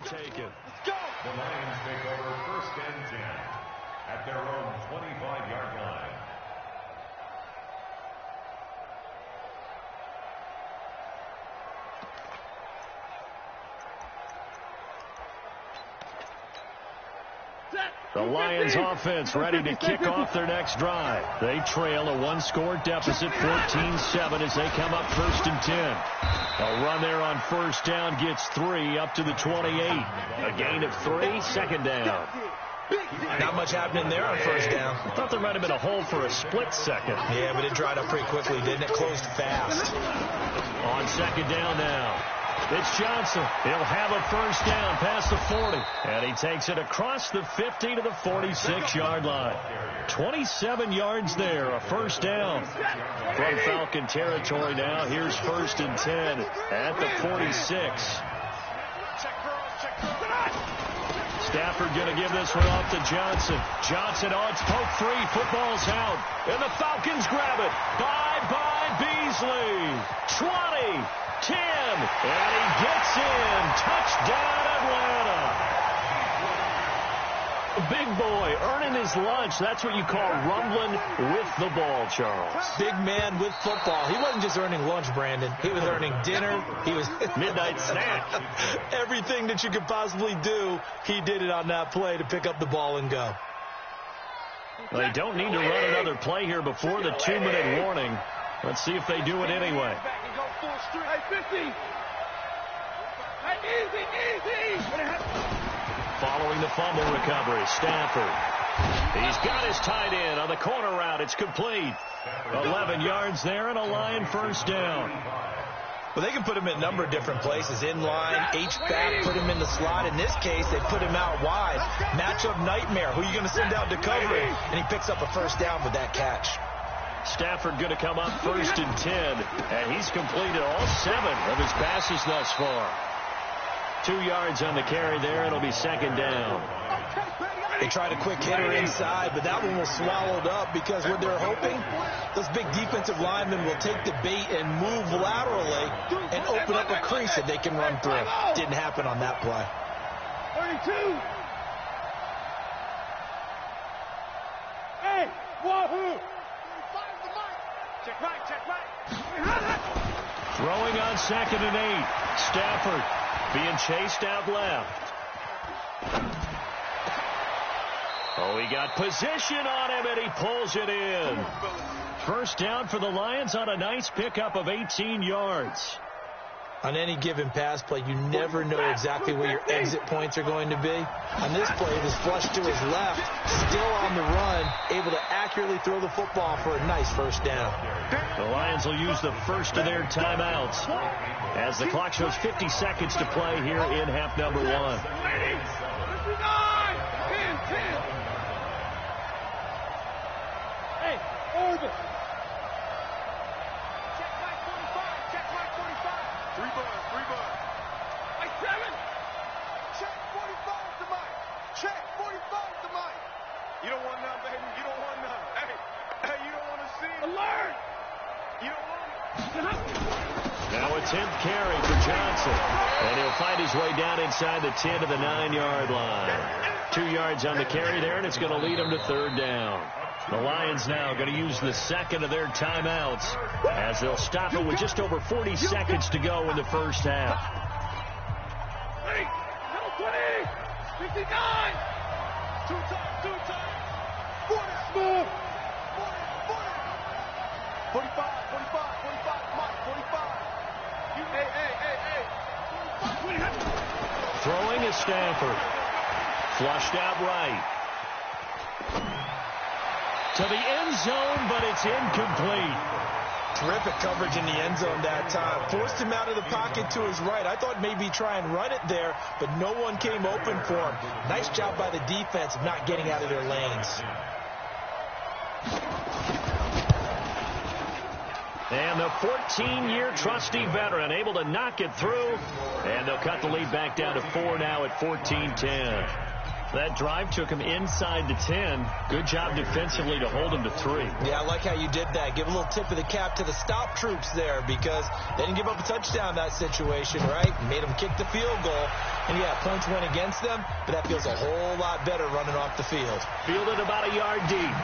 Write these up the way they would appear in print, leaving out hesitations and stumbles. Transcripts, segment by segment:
taken. Let's go. The Lions take over 1st and 10 at their own 25-yard line. The Lions offense ready to kick off their next drive. They trail a one-score deficit, 14-7, as they come up 1st and 10. A run there on 1st down gets 3 up to the 28. A gain of 3, 2nd down. Not much happening there on 1st down. I thought there might have been a hole for a split second. Yeah, but it dried up pretty quickly, didn't it? Closed fast. On 2nd down now. It's Johnson. He'll have a 1st down past the 40. And he takes it across the 50 to the 46-yard line. 27 yards there, a 1st down. From Falcon territory now. Here's 1st and 10 at the 46. Stafford going to give this one off to Johnson. Johnson on poke 3. Football's out. And the Falcons grab it. Bye-bye Beasley. 20. 10, and he gets in. Touchdown, Atlanta. Big boy earning his lunch. That's what you call rumbling with the ball, Charles. Big man with football. He wasn't just earning lunch, Brandon. He was earning dinner. He was midnight snack. Everything that you could possibly do, he did it on that play to pick up the ball and go. They don't need to run another play here before the 2-minute warning. Let's see if they do it anyway. Following the fumble recovery, Stafford. He's got his tight end on the corner route. It's complete. 11 yards there and a Lion 1st down. Well, they can put him in a number of different places. In line, H-back, put him in the slot. In this case, they put him out wide. Matchup nightmare. Who are you going to send out to cover him? And he picks up a 1st down with that catch. Stafford going to come up 1st and 10, and he's completed all 7 of his passes thus far. 2 yards on the carry there. It'll be 2nd down. They tried a quick hitter inside, but that one was swallowed up because what they're hoping, those big defensive linemen will take the bait and move laterally and open up a crease that they can run through. Didn't happen on that play. 32. Hey, wahoo! Check right. Throwing on 2nd and 8. Stafford being chased out left. Oh, he got position on him, and he pulls it in. 1st down for the Lions on a nice pickup of 18 yards. On any given pass play, you never know exactly where your exit points are going to be. On this play, it was flushed to his left, still on the run, able to accurately throw the football for a nice 1st down. The Lions will use the first of their timeouts as the clock shows 50 seconds to play here in half number 1. 10, 10. Hey, over. Check right 45. 3 bud. Like 7. Check 45 to Mike. Check 45 to Mike. You don't want none, baby. You don't want none. Hey, you don't want to see it. Alert. You don't want it. Now a 10th carry for Johnson. And he'll find his way down inside the 10 to the 9-yard line. 2 yards on the carry there, and it's going to lead him to 3rd down. The Lions now going to use the 2nd of their timeouts as they'll stop it with just over 40 seconds to go in the 1st half. 20, 59. 2 times. 40, smooth. 45, Mike, 45. Hey. Throwing is Stafford. Flushed out right. To the end zone, but it's incomplete. Terrific coverage in the end zone that time. Forced him out of the pocket to his right. I thought maybe try and run it there, but no one came open for him. Nice job by the defense of not getting out of their lanes. And the 14-year trusty veteran able to knock it through. And they'll cut the lead back down to 4 now at 14-10. That drive took him inside the 10. Good job defensively to hold him to 3. Yeah, I like how you did that. Give a little tip of the cap to the stop troops there because they didn't give up a touchdown in that situation, right? Made them kick the field goal. And, yeah, points went against them, but that feels a whole lot better running off the field. Fielded about a yard deep.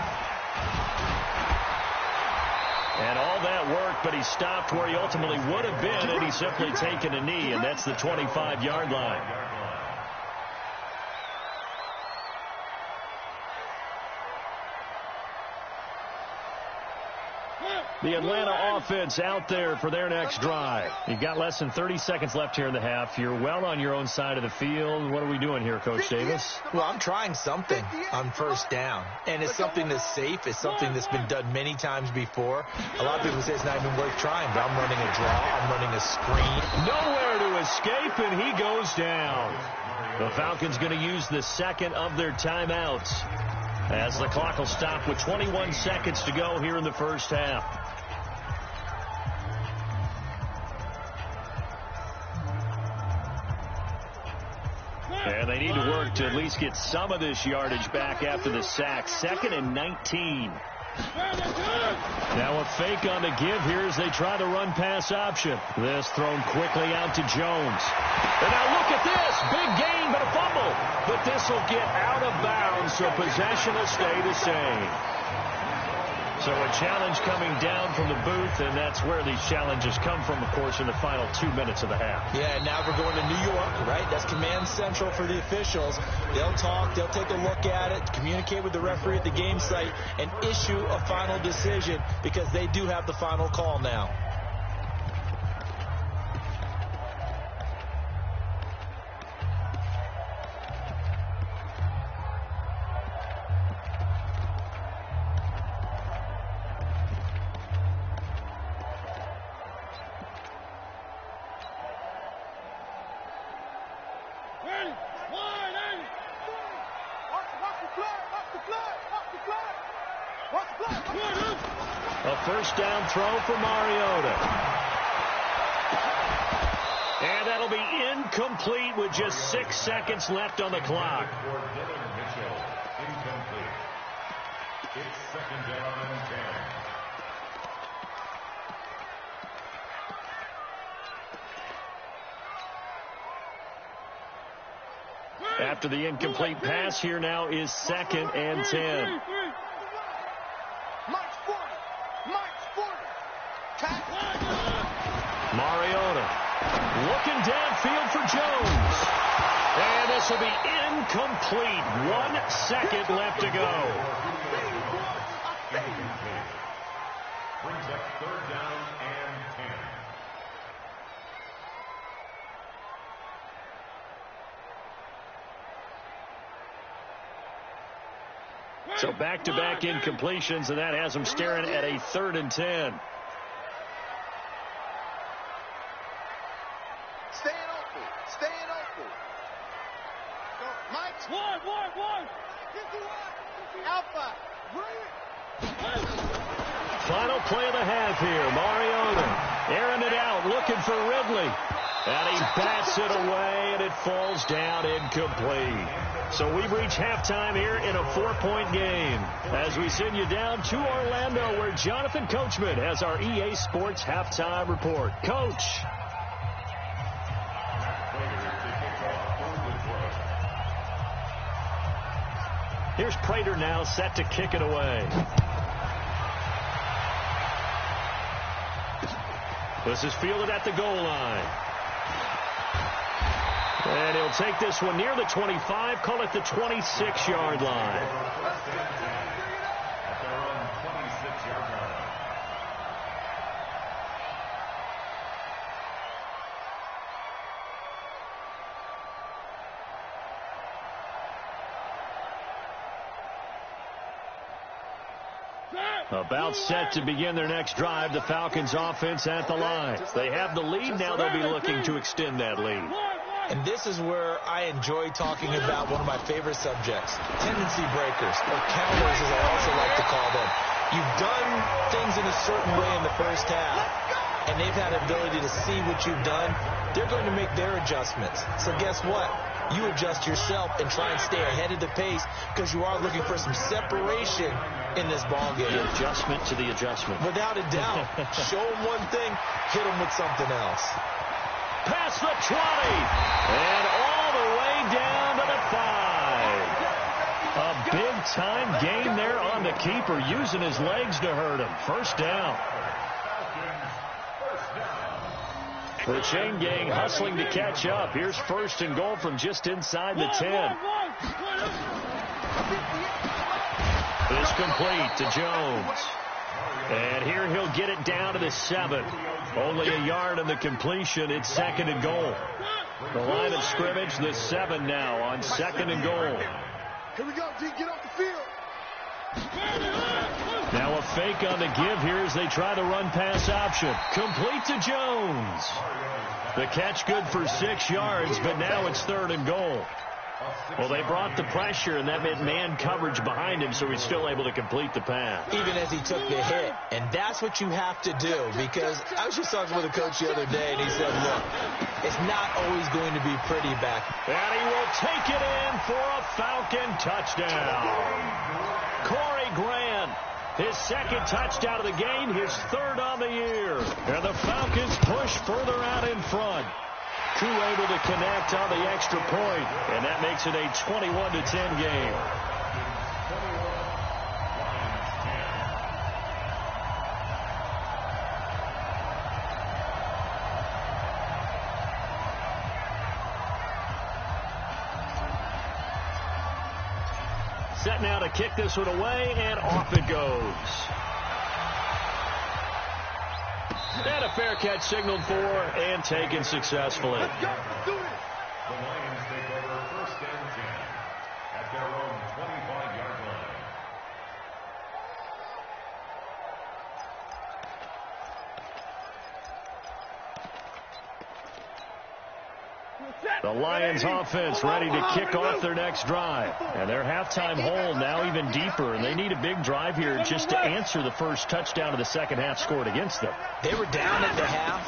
And all that worked, but he stopped where he ultimately would have been, and he's simply taken a knee, and that's the 25-yard line. The Atlanta offense out there for their next drive. You've got less than 30 seconds left here in the half. You're well on your own side of the field. What are we doing here, Coach Davis? Well, I'm trying something on first down, and it's something that's safe. It's something that's been done many times before. A lot of people say it's not even worth trying, but I'm running a draw. I'm running a screen. Nowhere to escape, and he goes down. The Falcons going to use the second of their timeouts as the clock will stop with 21 seconds to go here in the first half. And they need to work to at least get some of this yardage back after the sack. 2nd and 19. Now a fake on the give here as they try the run-pass option. This thrown quickly out to Jones. And now look at this. Big gain, but a fumble. But this will get out of bounds, so possession will stay the same. So a challenge coming down from the booth, and that's where these challenges come from, of course, in the final 2 minutes of the half. Yeah, now we're going to New York, right? That's command central for the officials. They'll talk, they'll take a look at it, communicate with the referee at the game site, and issue a final decision because they do have the final call now. A first down throw for Mariota. And that'll be incomplete with just 6 seconds left on the clock. It's 2nd down and 10. After the incomplete pass, here now is 2nd and 10. Mariota looking downfield for Jones. And this will be incomplete. 1 second left to go. Incomplete. Brings up 3rd down and 10. So back-to-back incompletions, and that has them staring at a 3rd and 10. Staying open. Mike. One. Alpha. Final play of the half here. Mariota airing it out, looking for Ridley. And he bats it away, and it falls down incomplete. So we've reached halftime here in a 4-point game as we send you down to Orlando where Jonathan Coachman has our EA Sports halftime report. Coach. Here's Prater now set to kick it away. This is fielded at the goal line. And he'll take this one near the 25, call it the 26-yard line. At their own 26-yard line. About set to begin their next drive, the Falcons offense at the line. They have the lead, now they'll be looking to extend that lead. And this is where I enjoy talking about one of my favorite subjects, tendency breakers, or counters as I also like to call them. You've done things in a certain way in the first half, and they've had an ability to see what you've done. They're going to make their adjustments. So guess what? you adjust yourself and try and stay ahead of the pace because you are looking for some separation in this ball game. The adjustment to the adjustment. Without a doubt. Show them one thing, hit them with something else. Past the 20, and all the way down to the 5. A big-time gain there on the keeper, using his legs to hurt him. First down. The chain gang hustling to catch up. Here's first and goal from just inside the 10. It's complete to Jones. And here he'll get it down to the 7. Only a yard on the completion. It's second and goal. The line of scrimmage, the 7 now on second and goal. Here we go, D. Get off the field. Now a fake on the give here as they try the run-pass option. Complete to Jones. The catch good for 6 yards, but now it's third and goal. Well, they brought the pressure, and that meant man coverage behind him, so he's still able to complete the pass. Even as he took the hit. And that's what you have to do, because I was just talking with a coach the other day, and he said, look, it's not always going to be pretty back. And he will take it in for a Falcon touchdown. Corey Grant, his second touchdown of the game, his third on the year. And the Falcons push further out in front. Crew able to connect on the extra point, and that makes it a 21-10 game. Set now to kick this one away, and off it goes. And a fair catch signaled for and taken successfully. Let's go. Let's do this. The Lions take over first and 10 at their own 25-yard line. The Lions offense ready to kick off their next drive. And their halftime hole now even deeper. And they need a big drive here just to answer the first touchdown of the second half scored against them. They were down at the half.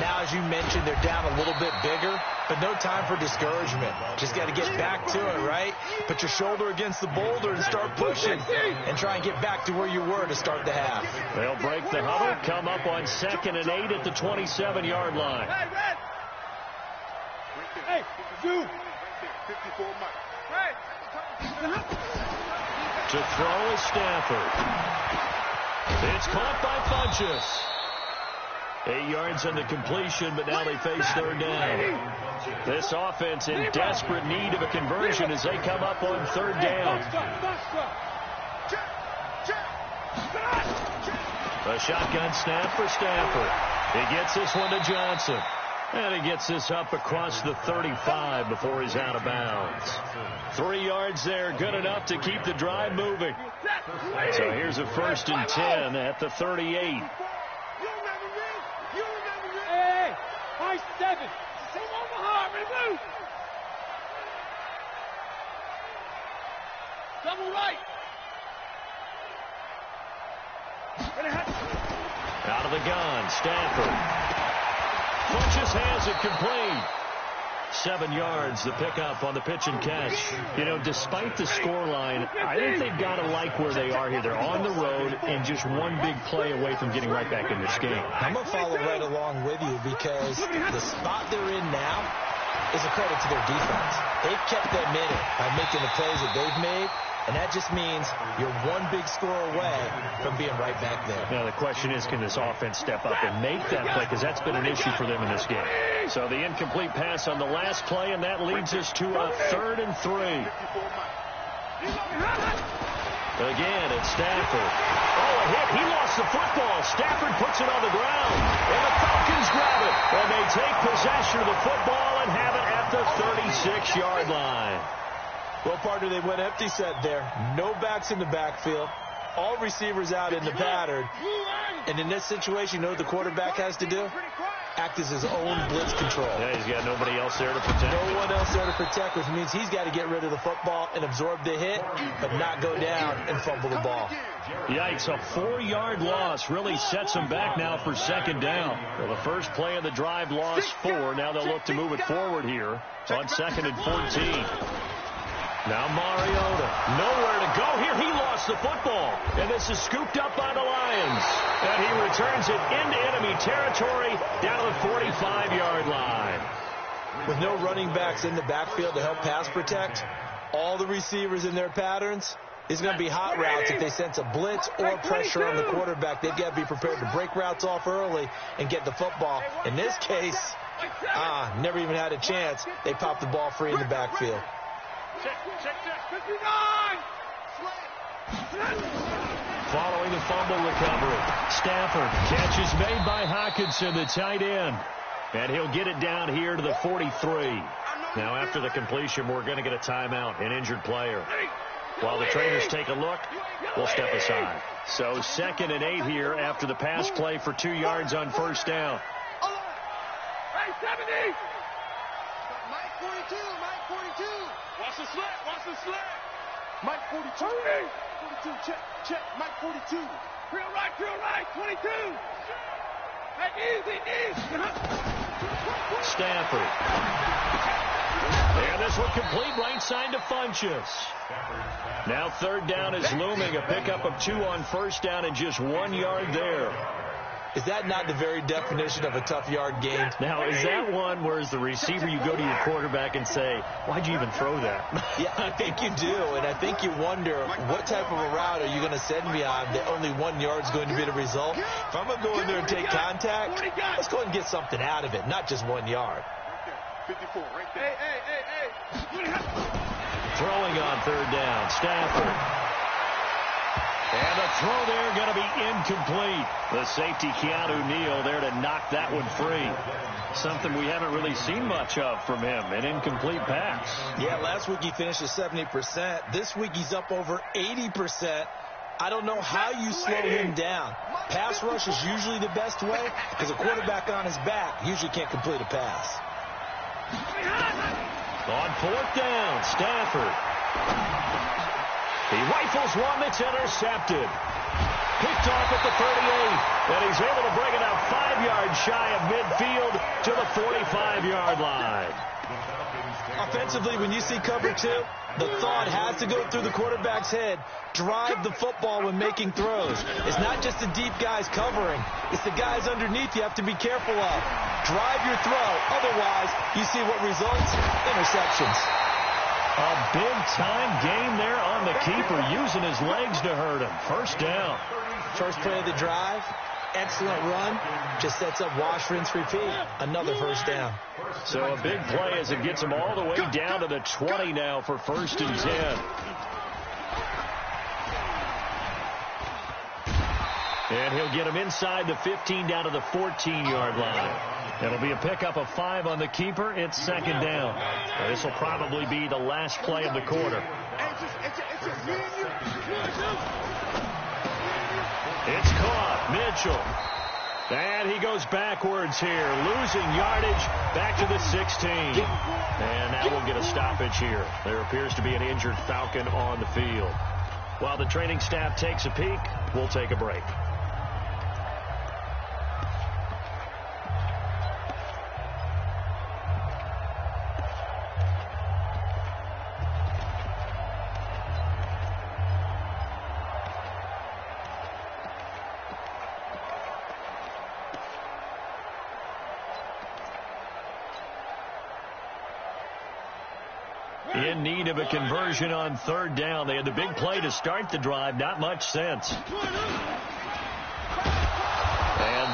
Now, as you mentioned, they're down a little bit bigger, but no time for discouragement. Just got to get back to it, right? Put your shoulder against the boulder and start pushing and try and get back to where you were to start the half. They'll break the huddle, come up on 2nd and 8 at the 27-yard line. Hey, you. 54 Mike. Hey. To throw is Stafford. It's caught by Funchess. 8 yards on the completion, but now they face third down. This offense in desperate need of a conversion as they come up on third down. A shotgun snap for Stafford. He gets this one to Johnson. And he gets this up across the 35 before he's out of bounds. 3 yards there, good enough to keep the drive moving. So here's a 1st and 10 at the 38. Hey, high 7. Come on, Mahar, move. Double right. Out of the gun, Stafford. Funchess has it complete. 7 yards, the pickup on the pitch and catch. You know, despite the scoreline, I think they've got to like where they are here. They're on the road and just one big play away from getting right back in this game. I'm going to follow right along with you because the spot they're in now is a credit to their defense. They've kept them in it by making the plays that they've made, and that just means you're one big score away from being right back there. Now, the question is, can this offense step up and make that play? Because that's been an issue for them in this game. So the incomplete pass on the last play, and that leads us to a 3rd and 3. Again, it's Stafford. Oh, a hit. He lost the football. Stafford puts it on the ground. And the Falcons grab it. And they take possession of the football and have it at the 36-yard line. Well, partner, they went empty set there. No backs in the backfield. all receivers out in the pattern. And in this situation, you know what the quarterback has to do? Act as his own blitz control. Yeah, he's got nobody else there to protect. No one else there to protect, which means he's got to get rid of the football and absorb the hit, but not go down and fumble the ball. Yikes, a 4-yard loss really sets them back now for second down. Well, the first play of the drive lost 4. Now they'll look to move it forward here on 2nd and 14. Now Mariota, nowhere to go here. He lost the football, and this is scooped up by the Lions. And he returns it into enemy territory down to the 45-yard line. With no running backs in the backfield to help pass protect, all the receivers in their patterns, it's going to be hot routes if they sense a blitz or pressure on the quarterback. They've got to be prepared to break routes off early and get the football. In this case, never even had a chance. They popped the ball free in the backfield. Following the fumble recovery, Stafford, catch is made by Hockenson, the tight end. And he'll get it down here to the 43. Now after the completion, we're going to get a timeout, an injured player. While the trainers take a look, we'll step aside. So 2nd and 8 here after the pass play for 2 yards on first down. Hey, 70! Mike 42, Mike 42. Watch the slant, watch the slant. Mike 42. 42, check, Mike 42. Real right, 22. Hey, easy. Stafford. And this one complete right side to Funchess. Now 3rd down is looming. A pickup of 2 on first down and just 1 yard there. Is that not the very definition of a tough yard gain? Now, is that one where as the receiver you go to your quarterback and say, why'd you even throw that? Yeah, I think you do, and I think you wonder what type of a route are you going to send me on that only 1 yard's going to be the result? If I'm going to go in there and take contact, let's go ahead and get something out of it, not just 1 yard. 54, right there. Hey. Throwing on 3rd down, Stafford. And the throw there going to be incomplete. The safety, Keanu Neal, there to knock that one free. Something we haven't really seen much of from him, an incomplete pass. Yeah, last week he finished at 70%. This week he's up over 80%. I don't know how you slow him down. Pass rush is usually the best way because a quarterback on his back usually can't complete a pass. On 4th down, Stafford. He rifles one that's intercepted. Picked off at the 38. And he's able to bring it out 5 yards shy of midfield to the 45-yard line. Offensively, when you see cover 2, the thought has to go through the quarterback's head. Drive the football when making throws. It's not just the deep guys covering. It's the guys underneath you have to be careful of. Drive your throw. Otherwise, you see what results? Interceptions. A big-time game there on the keeper, using his legs to hurt him. First down. First play of the drive. Excellent run. Just sets up wash, rinse, repeat. Another first down. So a big play as it gets him all the way down to the 20 now for 1st and 10. And he'll get him inside the 15 down to the 14-yard line. It'll be a pickup of 5 on the keeper. It's 2nd down. This will probably be the last play of the quarter. It's caught. Mitchell. And he goes backwards here, losing yardage back to the 16. And now we'll get a stoppage here. There appears to be an injured Falcon on the field. While the training staff takes a peek, we'll take a break. In need of a conversion on 3rd down. They had the big play to start the drive. Not much sense. And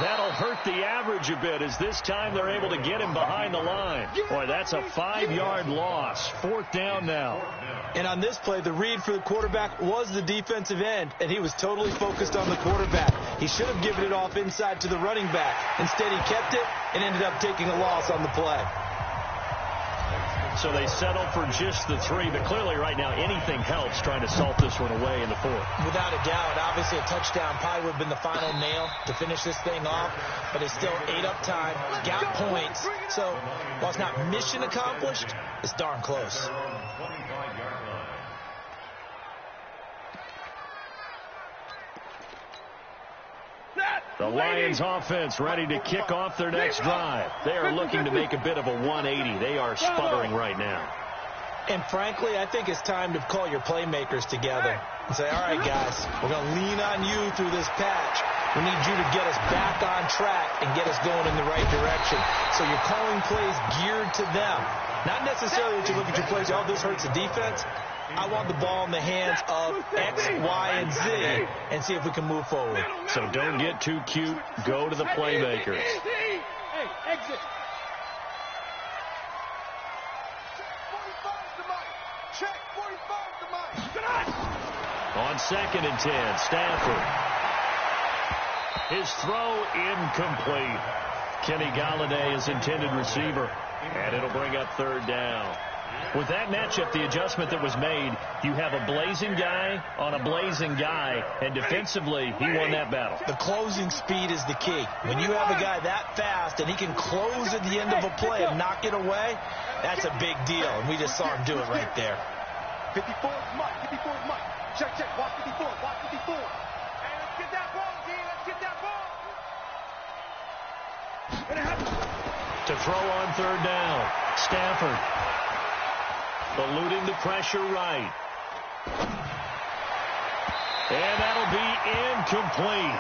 that'll hurt the average a bit as this time they're able to get him behind the line. Boy, that's a 5-yard loss. 4th down now. And on this play, the read for the quarterback was the defensive end, and he was totally focused on the quarterback. He should have given it off inside to the running back. Instead, he kept it and ended up taking a loss on the play. So they settle for just the 3, but clearly right now anything helps trying to salt this one away in the 4th. Without a doubt, obviously a touchdown probably would have been the final nail to finish this thing off, but it's still ate up time, got points. So while it's not mission accomplished, it's darn close. The Lions offense ready to kick off their next drive. They are looking to make a bit of a 180. They are sputtering right now. And frankly, I think it's time to call your playmakers together and say, all right, guys, we're going to lean on you through this patch. We need you to get us back on track and get us going in the right direction. So you're calling plays geared to them. Not necessarily that you look at your plays, oh, this hurts the defense. I want the ball in the hands of X, Y, and Z and see if we can move forward. So don't get too cute. Go to the playmakers. Hey, exit. Check 45 to Mike. On 2nd and 10, Stafford. His throw incomplete. Kenny Galladay is intended receiver, and it'll bring up 3rd down. With that matchup, the adjustment that was made, you have a blazing guy on a blazing guy, and defensively, he won that battle. The closing speed is the key. When you have a guy that fast and he can close at the end of a play and knock it away, that's a big deal, and we just saw him do it right there. 54 is Mike. 54 is Mike. Check. Watch 54. Watch 54. Hey, let's get that ball, G. Let's get that ball. To throw on 3rd down, Stafford. Eluding the pressure right. And that'll be incomplete.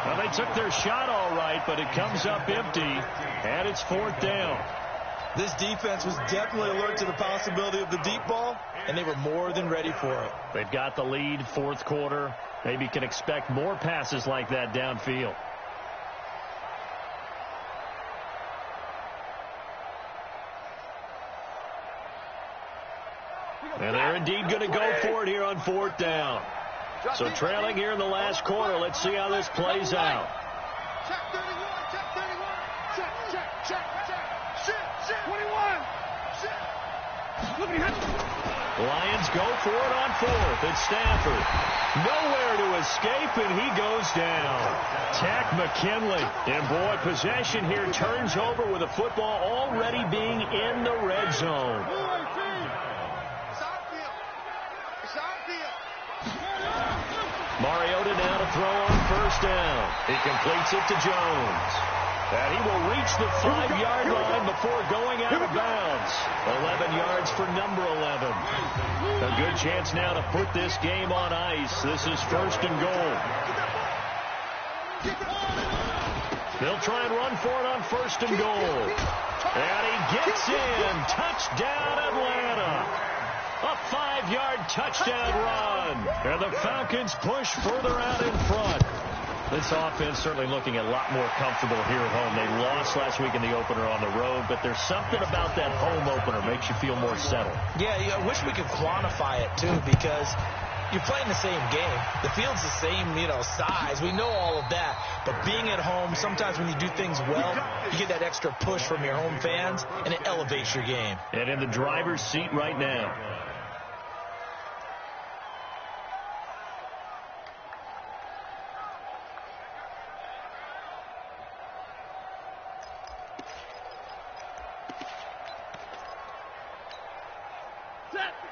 Well, they took their shot all right, but it comes up empty, and it's 4th down. This defense was definitely alert to the possibility of the deep ball, and they were more than ready for it. They've got the lead, 4th quarter. Maybe can expect more passes like that downfield. And they're indeed going to go for it here on 4th down. So trailing here in the last quarter. Let's see how this plays out. Check 31. Check. 21. Look at him. Lions go for it on 4th. It's Stafford. Nowhere to escape, and he goes down. Tack McKinley. And boy, possession here turns over with the football already being in the red zone. Mariota now to throw on 1st down. He completes it to Jones. And he will reach the 5-yard line before going out of bounds. 11 yards for number 11. A good chance now to put this game on ice. This is 1st and goal. They'll try and run for it on 1st and goal. And he gets in. Touchdown, Atlanta. A 5-yard touchdown run. And the Falcons push further out in front. This offense certainly looking a lot more comfortable here at home. They lost last week in the opener on the road, but there's something about that home opener makes you feel more settled. Yeah, I wish we could quantify it, too, because you're playing the same game. The field's the same, size. We know all of that. But being at home, sometimes when you do things well, you get that extra push from your home fans, and it elevates your game. And in the driver's seat right now.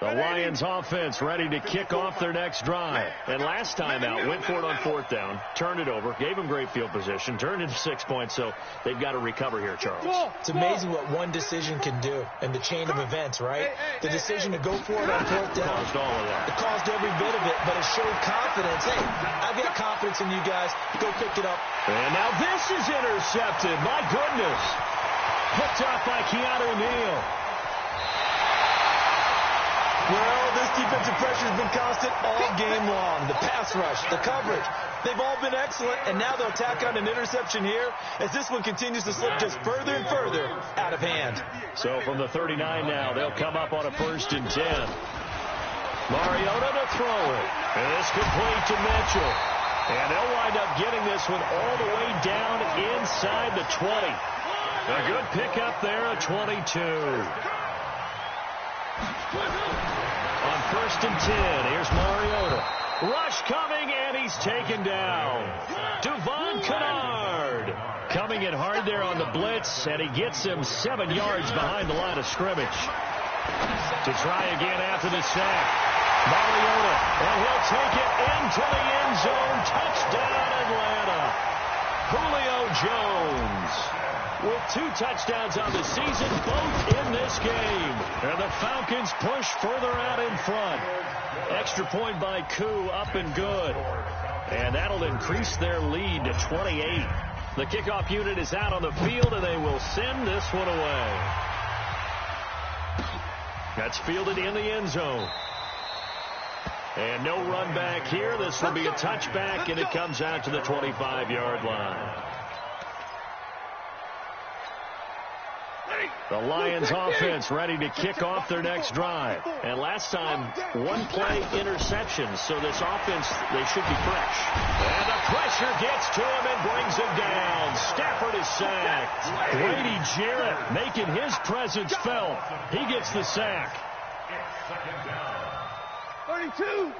The Lions offense ready to kick off their next drive. And last time out, went for it on 4th down, turned it over, gave them great field position, turned into 6 points, so they've got to recover here, Charles. It's amazing what one decision can do in the chain of events, right? The decision to go for it on 4th down. Caused all of that. It caused every bit of it, but it showed confidence. Hey, I've got confidence in you guys. Go pick it up. And now this is intercepted. My goodness. Picked off by Keanu Neal. Well, this defensive pressure has been constant all game long. The pass rush, the coverage, they've all been excellent, and now they'll tack on an interception here as this one continues to slip just further and further out of hand. So from the 39 now, they'll come up on a 1st and 10. Mariota to throw it. And it's complete to Mitchell. And they'll wind up getting this one all the way down inside the 20. A good pickup there at 22. On 1st and 10, here's Mariota. Rush coming, and he's taken down. Devon Kennard coming in hard there on the blitz, and he gets him 7 yards behind the line of scrimmage. To try again after the sack. Mariota, and he'll take it into the end zone. Touchdown, Atlanta. Julio Jones with 2 touchdowns on the season, both in this game. And the Falcons push further out in front. Extra point by Koo, up and good. And that'll increase their lead to 28. The kickoff unit is out on the field, and they will send this one away. That's fielded in the end zone. And no run back here. This will be a touchback, and it comes out to the 25-yard line. The Lions offense ready to kick off their next drive. And last time, 1-play interception. So this offense, they should be fresh. And the pressure gets to him and brings him down. Stafford is sacked. Grady Jarrett making his presence felt. He gets the sack. 32.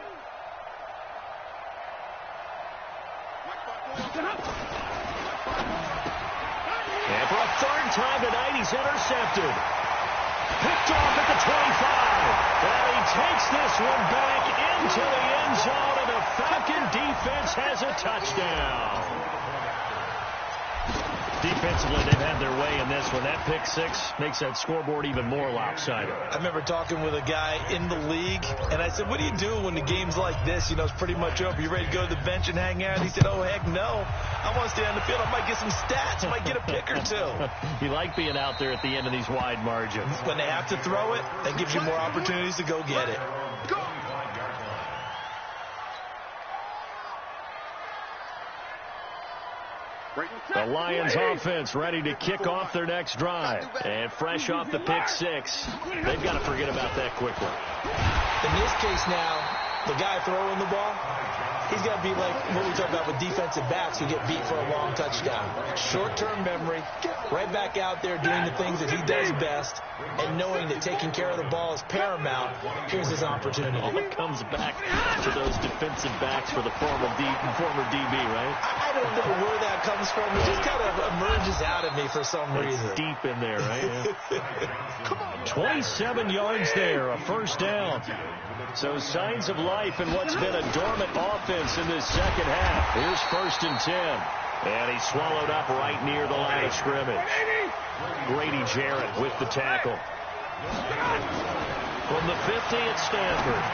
And for a 3rd time tonight, he's intercepted. Picked off at the 25. And he takes this one back into the end zone, and the Falcon defense has a touchdown. Defensively, they've had their way in this one. That pick 6 makes that scoreboard even more lopsided. I remember talking with a guy in the league, and I said, what do you do when the game's like this? You know, it's pretty much over. You ready to go to the bench and hang out? He said, oh, heck no. I want to stay on the field. I might get some stats. I might get a pick or 2. You like being out there at the end of these wide margins. When they have to throw it, that gives you more opportunities to go get it. The Lions offense ready to kick off their next drive. And fresh off the pick 6, they've got to forget about that quickly. In this case now, the guy throwing the ball, he's got to be like what we talk about with defensive backs who get beat for a long touchdown. Short-term memory, right back out there doing the things that he does best, and knowing that taking care of the ball is paramount. Here's his opportunity. All it comes back to those defensive backs for the former DB, right? I don't know where that comes from. It just kind of emerges out of me for some reason. It's deep in there, right? Yeah. 27 yards there, a 1st down. So signs of life in what's been a dormant offense in this second half. Here's 1st and 10. And he's swallowed up right near the line of scrimmage. Grady Jarrett with the tackle. From the 50 at Stanford.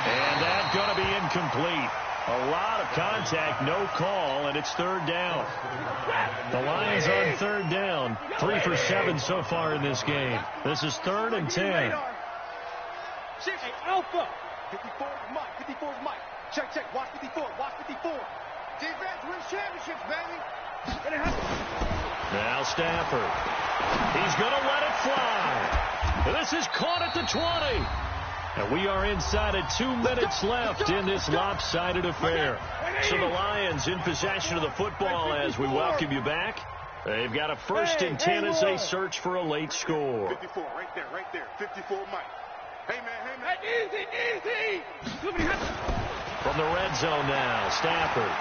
And that's going to be incomplete. A lot of contact, no call, and it's 3rd down. The Lions on 3rd down. 3 for 7 so far in this game. This is 3rd and 10. Hey, Alpha. 54 is Mike. 54 is Mike. Check, check. Watch 54. Watch 54. Defense wins championships, baby. Now Stafford. He's going to let it fly. This is caught at the 20. And we are inside of 2 minutes left in this lopsided affair. So the Lions in possession of the football as we welcome you back. They've got a 1st and 10 as they search for a late score. 54, right there. 54, Mike. Hey, man. Easy. From the red zone now, Stafford.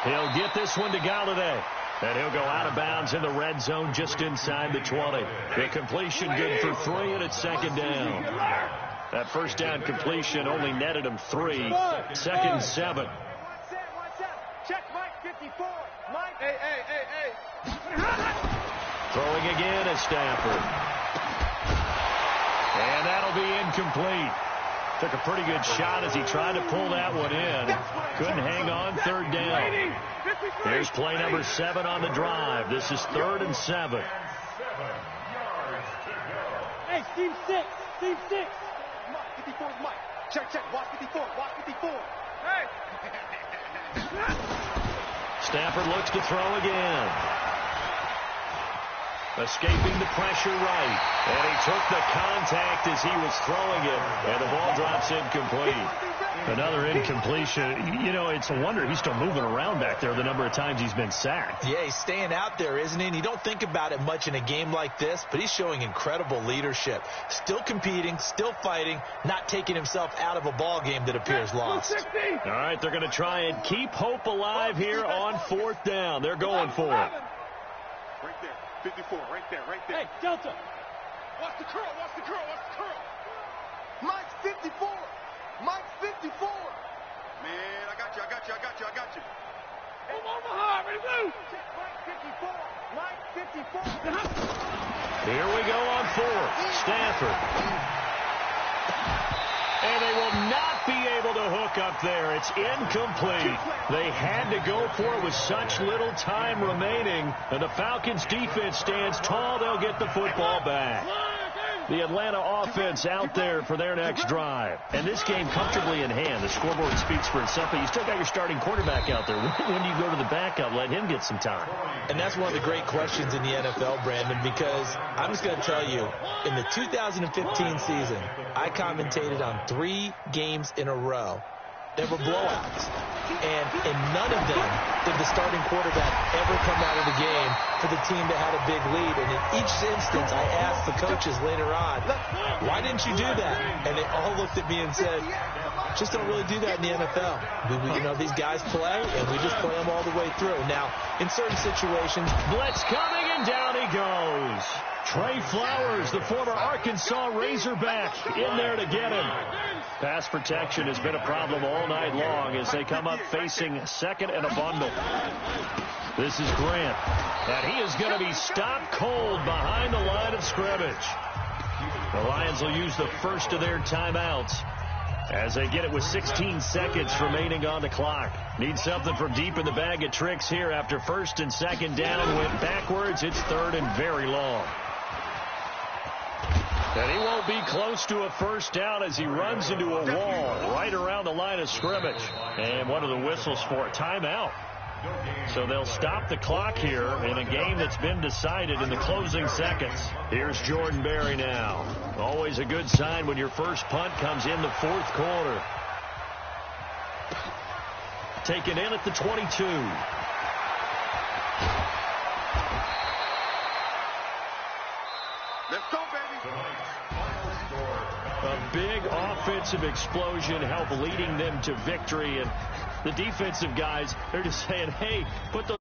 He'll get this one to Galladay. And he'll go out of bounds in the red zone just inside the 20. The completion good for 3, and it's 2nd down. That 1st down completion only netted him 3. 2nd and 7. Watch out. Check Mike 54. Mike. Hey. Throwing again is Stafford. And that'll be incomplete. Took a pretty good shot as he tried to pull that one in. Couldn't hang on, 3rd down. Here's play number 7 on the drive. This is 3rd and 7. Hey, Steve 6. 54 is Mike. Check. Watch 54. Hey. Stafford looks to throw again. Escaping the pressure right. And he took the contact as he was throwing it. And the ball drops incomplete. Another incompletion. You know, it's a wonder he's still moving around back there the number of times he's been sacked. Yeah, he's staying out there, isn't he? And you don't think about it much in a game like this, but he's showing incredible leadership. Still competing, still fighting, not taking himself out of a ball game that appears lost. All right, they're going to try and keep hope alive here on 4th down. They're going for it. Right there. 54, right there, right there. Hey, Delta. Watch the curl, watch the curl, watch the curl. Mike's 54. Mike's 54. Man, I got you. Come on behind, ready to move. Mike's 54. Here we go on 4th. Stafford. And they will not be able to hook up there. It's incomplete. They had to go for it with such little time remaining. And the Falcons defense stands tall. They'll get the football back. The Atlanta offense out there for their next drive. And this game comfortably in hand. The scoreboard speaks for itself, but you still got your starting quarterback out there. When do you go to the backup? Let him get some time. And that's one of the great questions in the NFL, Brandon, because I'm just going to tell you, in the 2015 season, I commentated on 3 games in a row. There were blowouts. And in none of them did the starting quarterback ever come out of the game for the team that had a big lead. And in each instance, I asked the coaches later on, why didn't you do that? And they all looked at me and said, just don't really do that in the NFL. You know, these guys play, and we just play them all the way through. Now, in certain situations, blitz coming, and down he goes. Trey Flowers, the former Arkansas Razorback, in there to get him. Pass protection has been a problem all night long as they come up facing second and a bundle. This is Grant, and he is going to be stopped cold behind the line of scrimmage. The Lions will use the first of their timeouts as they get it with 16 seconds remaining on the clock. Need something from deep in the bag of tricks here after 1st and 2nd down went backwards. It's 3rd and very long. And he won't be close to a first down as he runs into a wall right around the line of scrimmage. And one of the whistles for a timeout. So they'll stop the clock here in a game that's been decided in the closing seconds. Here's Jordan Berry now. Always a good sign when your first punt comes in the 4th quarter. Taken in at the 22. Let's go, baby. A big offensive explosion helped leading them to victory. And the defensive guys, they're just saying, hey, put those